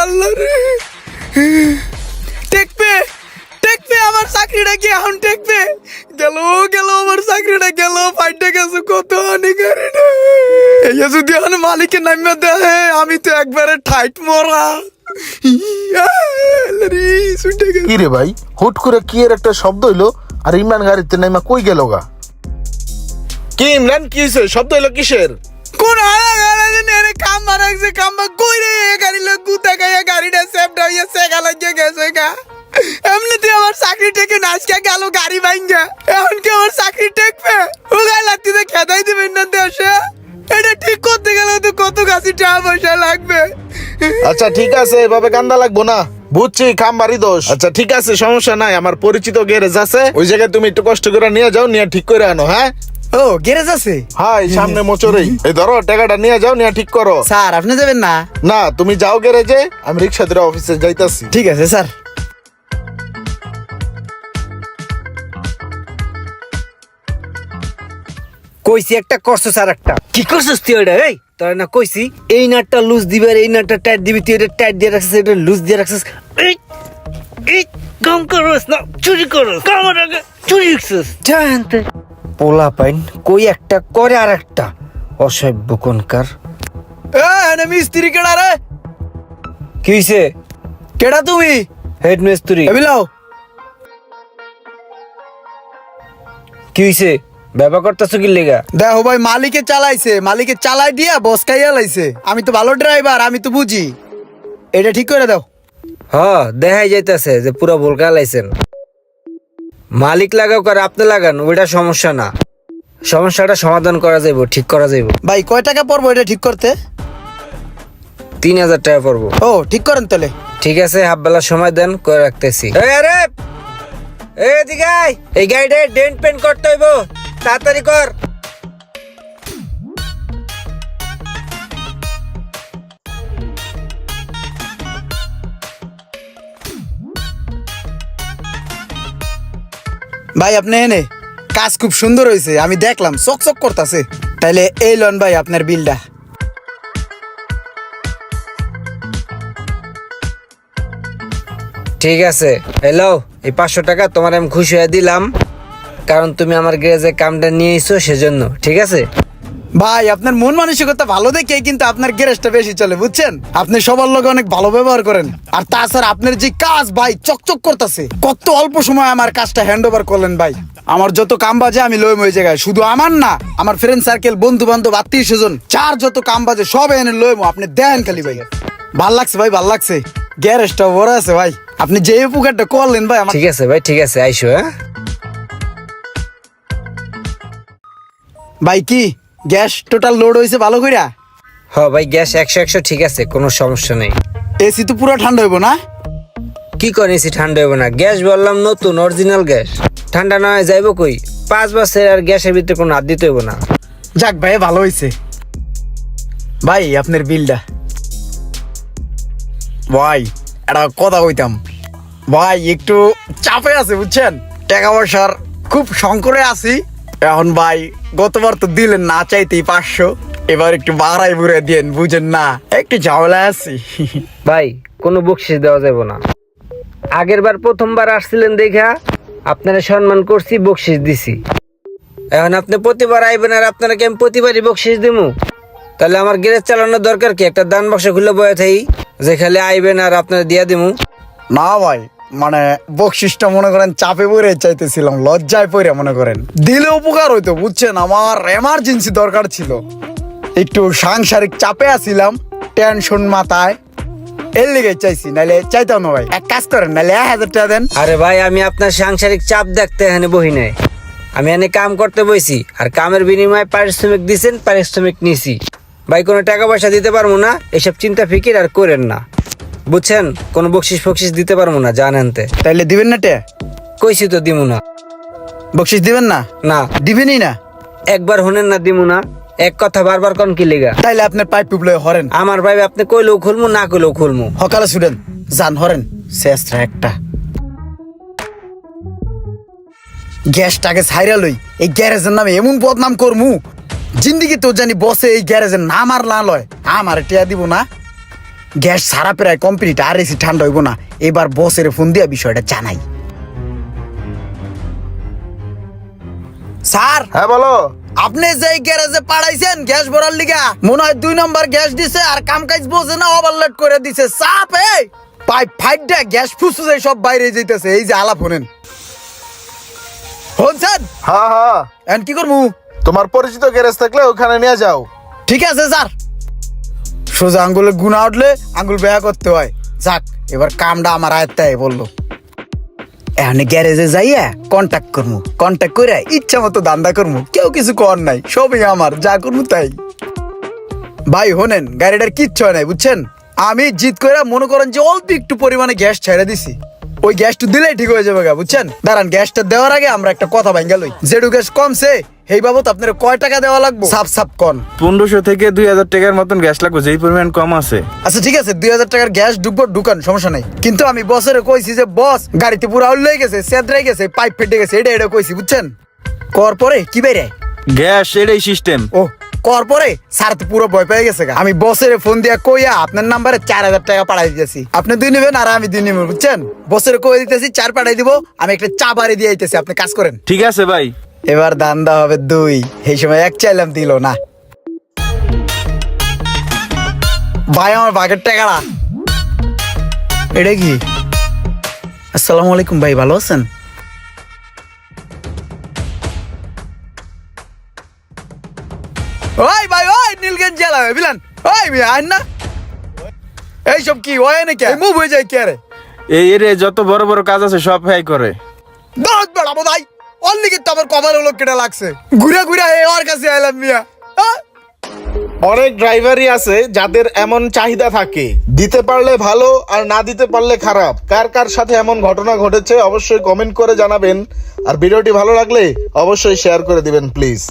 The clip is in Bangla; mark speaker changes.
Speaker 1: আল্লাহ রে, টেকবে আমার চাকরিটা কি এখন টেকবে? গেল আমার চাকরিটা গেল, ফাইটে গেছে কত হানিকারী রে। এই যদি এখন মালিকে নামিয়ে দেয় আমি তো একবারে ঠাইট মরা।
Speaker 2: কি রে ভাই, হুট করে কি এর একটা শব্দ হইলো আর ইমরান গাড়িতে নাইমা কই গেল গা? কি ইমরান, কি হয়েছে? শব্দ হইলো কিসের?
Speaker 1: কোন কাম্বা রাখছে, কাম্বা কই রে? গাড়ি লোক গুতা গায়ে গাড়িটা সেফটা হইয়া সেগা লাগিয়ে গেছে গা। এমনিতে আমার চাকরি টেকে নাচকা গেল গাড়ি ভাঙ্গা, এখন কি আমার চাকরি টেকবে? ও গায়ে লাগতে খেদাই দিবেন না দেশে। এটা ঠিক করতে গেলে তো কত কাছে টাকা পয়সা লাগবে।
Speaker 2: আচ্ছা ঠিক আছে, এভাবে কান্দা লাগবো না, বুঝছি খাম্বারই দোষ। আচ্ছা ঠিক আছে, সমস্যা নাই, আমার পরিচিত গ্যারেজ আছে, ওই জায়গায় তুমি একটু কষ্ট করে নিয়ে যাও, নিয়ে ঠিক করে আনো। হ্যাঁ
Speaker 1: ও গ্যারেজ আছে?
Speaker 2: হ্যাঁ, এই সামনে মোচরেই। এই ধরো টাকাটা নিয়ে যাও, নিয়ে ঠিক করো।
Speaker 1: স্যার আপনি যাবেন না?
Speaker 2: না, তুমি যাও গ্যারেজে, আমি রিক্সা ধরে অফিসে যাইতাছি।
Speaker 1: ঠিক আছে স্যার।
Speaker 3: কইছি একটা করছো স্যার, একটা কি করছিস তুই? ওইটা এই তোর না কইছি এই নাটটা লুজ দিবি আর এই নাটটা টাইট দিবি, তুই এটা টাইট দিয়ে রাখছিস, এটা লুজ দিয়ে রাখছিস। এই এই কাম করস না, চুরি করস, কামার আগে চুরি রাখছিস। জানতে পোলা পাইন কই একটা করে আর একটা অসভ্য কোনকার।
Speaker 1: এ মিস্ত্রি কেডা রে?
Speaker 3: কি হইছে?
Speaker 1: কেডা তুমি?
Speaker 3: হেড মিস্ত্রি।
Speaker 1: এবিলাও
Speaker 3: কি হইছে? ব্যবহার করতেছো কি লেগা?
Speaker 1: দেখো ভাই, মালিকে চালাইছে, মালিকে চালাই দিয়া বস খাইয়া লাইছে। আমি তো ভালো ড্রাইভার, আমি তো বুঝি। এটা ঠিক করে দাও।
Speaker 3: হ্যাঁ দেখাই যাইতেছে যে পুরো ভুলকা লাইছেন। মালিক লাগাও করে আপনি লাগান, ওইটা সমস্যা না, সমস্যাটা সমাধান করা যাইব, ঠিক করা যাইব।
Speaker 1: ভাই কয় টাকা পড়বো এটা ঠিক করতে?
Speaker 3: 3000 টাকা পড়বো।
Speaker 1: ও ঠিক করেন তাহলে।
Speaker 3: ঠিক আছে, হাফ বেলা সময় দেন, করে রাখতেছি। এই গাড়িটা ডেন্ট পেন্ট করতে হইব, তাড়াতাড়ি কর।
Speaker 1: ভাই আপনি এনে কাজ খুব সুন্দর হয়েছে, আমি দেখলাম চকচক করতেছে। তাইলে এই লন ভাই আপনার বিলটা।
Speaker 3: ঠিক আছে, হ্যালো, এই 500 টাকা তোমার আমি খুশি হয়ে দিলাম, কারণ তুমি আমার গ্যারেজে কামটা নিয়ে এসো সেজন্য। ঠিক আছে
Speaker 1: ভাই আপনার মন মানসিকতা ভালো দেখে কিন্তু আপনার গ্যারেজটা বেশি চলে, বুঝছেন? আপনি সবার লোক অনেক ভালো ব্যবহার করেন। আর তাছাড়া আপনার যে কাজ ভাই চকচক করতেছে। কত অল্প সময় আমার কাজটা হ্যান্ড ওভার করলেন ভাই। আমার যত কাম বাজে আমি লইম ওই জায়গায়, শুধু আমার না, আমার ফ্রেন্ড সার্কেল, বন্ধু বান্ধব, আত্মীয় স্বজন, চার যত কাম বাজে সব এনে লইম। আপনি দেন খালি ভাই। ভাল লাগছে ভাই, ভাল লাগছে। গ্যারেজটা বড় আছে ভাই, আপনি যে উপকারটা করলেন ভাই আমার।
Speaker 3: ঠিক আছে ভাই, ঠিক আছে, আইসো। হ্যাঁ
Speaker 1: ভাই কি গ্যাস টোটাল লোড হয়েছে ভালো কইরা?
Speaker 3: হ্যাঁ ভাই, গ্যাস 100 ঠিক আছে, কোনো সমস্যা নেই।
Speaker 1: এসি তো পুরো ঠান্ডা হইব না?
Speaker 3: কি করে এসি ঠান্ডা হইব না? গ্যাস বললাম নতুন অরিজিনাল গ্যাস, ঠান্ডা না হয় যাইব কই? 5 বছর আর গ্যাসের ভিতরে কোনো হাত দিতে হইব না।
Speaker 1: যাক ভাই ভালো হয়েছে। ভাই আপনার বিলটা। ভাই একটা কথা কইতাম ভাই, একটু চাপে আছে বুঝছেন, টাকা পয়সার খুব সংকটে আছি এখন ভাই। গতবার তো দিলেন না চাইতেই 500, এবার একটু বাড়াই বুড়ে দেন, বুঝেন না, একটু ঝামেলা আছি।
Speaker 3: ভাই কোনো বকশিস দেওয়া যাবে না। আগের বার প্রথমবার আসছিলেন দেখা আপনারা সম্মান করছি, বকশিস দিছি। এখন আপনি প্রতিবার আইবেন আর আপনাকে আমি প্রতিবারই বকশিস দিমু? তাহলে আমার গ্যারেজ চালানোর দরকার কি? একটা দান বাক্স খুলে বয়ে থাই, যে খালি আইবেন আর আপনারা দিয়া দিমু।
Speaker 1: না ভাই, মানে বকশিসটা মনে করেন চাপে পড়ে চাইতেছিলাম, লজ্জায় পড়ে মনে করেন দিলে উপকার হইতো, বুঝছেন? আমার এমার্জেন্সি দরকার ছিল, একটু সাংসারিক চাপে আছিলাম, টেনশন মাথায়, এর লেগে চাইছি, নাইলে চাইতাম না ভাই। এক কাজ করেন, নাইলে 1000 টাকা দেন।
Speaker 3: আরে ভাই, আমি আপনার সাংসারিক চাপ দেখতে এখানে বহি নাই, আমি এখানে কাম করতে বইছি, আর কামের বিনিময়ে পারিশ্রমিক দিছেন, পারিশ্রমিক নিছি। ভাই কোনো টাকা পয়সা দিতে পারবো না, এসব চিন্তা ফিকির আর করেন না, বুঝছেন? কোনো বকশিস ফকশিস দিতে পারবো না, জানেনতে।
Speaker 1: তাইলে দিবেন না? টে
Speaker 3: কইছি তো দিমু না।
Speaker 1: বকশিস দিবেন না?
Speaker 3: না
Speaker 1: দিবেনই না?
Speaker 3: একবার শুনেন না, দিমু না। এক কথা বারবার কোন কি লেগা?
Speaker 1: তাইলে আপনার পাইপ পিপলে হরেন।
Speaker 3: আমার ভাই আপনি কইলেও খুলমু, না কইলেও খুলমু।
Speaker 1: সকালে ছুটেন, যান হরেন, শেষটা একটা গ্যাসটাকে ছাইরা লই। এই গ্যারেজের নামে এমন বদনাম করমু, জিন্দিগি তো জানি বসে এই গ্যারেজের নাম আর না লয়, আমার টিয়া দিব না। গ্যাস সারা প্রায় কমপ্লিট, আর এসি ঠান্ডা হইব না। এবার বসের ফোন দিয়া বিষয়টা জানাই। স্যার,
Speaker 2: হ্যাঁ বলো।
Speaker 1: আপনি যে গ্যারেজে পাঠাইছেন গ্যাস ভরার লিগা, মনে হয় 2 নম্বর গ্যাস দিছে আর কাম কাজ বোঝে না, ওভারলোড করে দিছে। চাপ এই পাইপ ফাইটটা গ্যাস ফুসফুসে সব বাইরে যাইতেছে। এই যে আলাপ হনেন শুনছেন?
Speaker 2: হ্যাঁ হ্যাঁ,
Speaker 1: এখন কি করবো?
Speaker 2: তোমার পরিচিত গ্যারেজ থাকলে ওখানে নিয়ে যাও।
Speaker 1: ঠিক আছে স্যার। সোজা আঙ্গুলে গুণা উঠলে আঙ্গুল বেয়া করতে হয়। যাক, এবার কামটা আমার আয়ত্তায় বললো। এখন গ্যারেজে যাইয়া কন্ট্যাক্ট করবো, কন্ট্যাক্ট করে ইচ্ছা মতো দান্দা করবো, কেউ কিছু কর নাই, সবই আমার, যা করবো তাই। ভাই হোনেন, গাড়িটার কিচ্ছু হয় নাই বুঝছেন। আমি জিত করে মনে করেন যে অল্প একটু পরিমাণে গ্যাস ছেড়ে দিছি, ওই গ্যাসটা দিলেই ঠিক হয়ে যাবে গা বুঝছেন। দাঁড়ান, গ্যাসটা দেওয়ার আগে আমরা একটা কথা ভাঙ্গা লই। যেটু গ্যাস কমছে এই বাবদ আপনার কয় টাকা দেওয়া লাগবে? সাপ সাপ কন।
Speaker 4: 1500 থেকে 2000 টাকার মতন গ্যাস লাগবে, যেই পরিমাণ কম আছে।
Speaker 1: আচ্ছা ঠিক আছে, 2000 টাকার গ্যাস ঢুকবো, ঢুকান, সমস্যা নাই। কিন্তু আমি বসের কইছি যে বস গাড়িতে পুরো আউল হয়ে গেছে, সেদ্রাই গেছে, পাইপ ফেটে গেছে, এটা কইছি বুঝছেন। কর পরে কি বাইরে
Speaker 4: গ্যাস এটাই সিস্টেম।
Speaker 1: ও কর পরে স্যার তো পুরো ভয় পেয়ে গেছে গা। আমি বসের ফোন দিয়া কইয়া আপনার নাম্বারে 4000 টাকা পাঠাই দিতেছি। আপনি 2 নেবেন আর আমি 2 নেব বুঝছেন। বসের কই দিতেছি 4 পাঠাই দিব, আমি একটা চা বাড়ি দিয়ে আইতেছি, আপনি কাজ করেন।
Speaker 4: ঠিক আছে ভাই।
Speaker 1: এবার দান্দা হবে 2, এই সময় 1 চাইলাম দিল না। ভাই আমার ভাগের টাকাটা এটা কি? আসসালামু আলাইকুম ভাই, ভালো আছেন? ওই ভাই, ওই নীলগঞ্জ জেলা বিলান, ওই ভাই আইন না। এইসব কি হয় নাকি? মুভ হয়ে যায় কে রে?
Speaker 4: এই এরিয়ায় যত বড় বড় কাজ আছে সব ভাই করে।
Speaker 1: দরদ বেড়াবো ভাই, অনলি কিন্তু আমার কভার হলো কেটে লাগছে, ঘুরে ঘুরে ওর কাছে আইলাম মিয়া।
Speaker 2: অনেক ড্রাইভারই আছে যাদের এমন চাহিদা থাকে, দিতে পারলে ভালো আর না দিতে পারলে খারাপ। কার কার সাথে এমন ঘটনা ঘটেছে অবশ্যই কমেন্ট করে জানাবেন। আর ভিডিওটি ভালো লাগলে অবশ্যই শেয়ার করে দিবেন প্লিজ।